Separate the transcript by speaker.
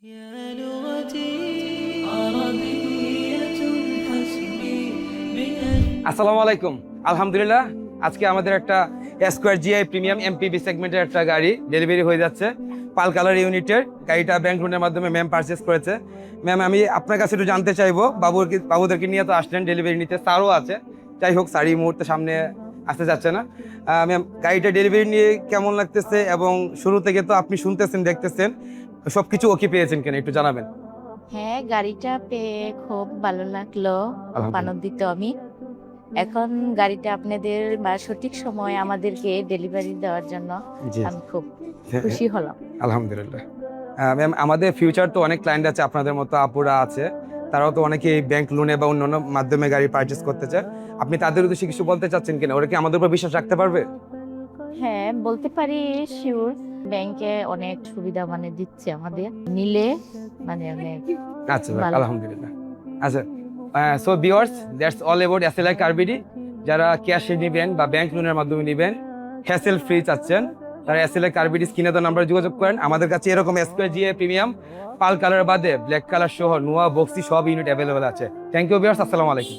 Speaker 1: يا لغتي عربية حسبي بأن
Speaker 2: আসসালামু আলাইকুম। আলহামদুলিল্লাহ, আজকে আমাদের একটা স্কোয়ার জিআই প্রিমিয়াম এমপিভি সেগমেন্টের একটা গাড়ি ডেলিভারি হয়ে যাচ্ছে। পাল কালার ইউনিটের গাড়িটা ব্যাংক লোনের মাধ্যমে ম্যাম পারচেস করেছে। ম্যাম, আমি আপনার কাছে একটু জানতে চাইবো, বাবুদেরকে নিয়ে তো আসলেন ডেলিভারি নিতে, স্যারও আছে। যাই হোক, স্যার এই মুহূর্তে সামনে আসতে যাচ্ছে না। ম্যাম, গাড়িটা ডেলিভারি নিয়ে কেমন লাগতেছে এবং শুরু থেকে তো আপনি শুনতেছেন দেখতেছেন, সবকিছু ওকে পেয়েছেন কিনা একটু জানাবেন।
Speaker 3: হ্যাঁ, গাড়িটা পেয়ে খুব ভালো লাগলো, খুব
Speaker 2: আলহামদুলিল্লাহ।
Speaker 3: আনন্দিত আমি। এখন গাড়িটা আপনাদের সঠিক সময়ে আমাদেরকে ডেলিভারি দেওয়ার জন্য
Speaker 2: জি।
Speaker 3: আমি খুব খুশি হলাম।
Speaker 2: আলহামদুলিল্লাহ। ম্যাম, আমাদের ফিউচার তো অনেক ক্লায়েন্ট আছে, আপনাদের মতো আপুরা আছে, তারাও তো অনেকেই ব্যাংক লোনে বা অন্যান্য মাধ্যমে গাড়ি পারচেস করতে চায়। আপনি তাদের উদ্দেশ্যে কিছু বলতে চাচ্ছেন কিনা? ওরা কি আমাদের উপর বিশ্বাস রাখতে পারবে?
Speaker 3: হ্যাঁ, বলতে পারি শিওর। ব্যাংকে অনেক সুবিধা দিচ্ছে আমাদের, নিলে অনেক
Speaker 2: আচ্ছা যাক,
Speaker 3: ভালো।
Speaker 2: আলহামদুলিল্লাহ। আচ্ছা, so viewers, that's all about SLI কারবিডি। যারা ক্যাশে নেবেন বা ব্যাংক লোনের মাধ্যমে নেবেন, হ্যাসেল ফ্রি চাচ্ছেন, তারা এসএলআই কারবিডি স্ক্রিনে দেওয়া নাম্বারে যোগাযোগ করেন। আমাদের কাছে এরকম স্কোয়ার জিএ প্রিমিয়াম পাল কালার বাদে ব্ল্যাক কালার সহ নোয়া বক্সি সব ইউনিট অ্যাভেলেবল আছে। থ্যাংক ইউ ভিউয়ার্স, আসসালামু আলাইকুম।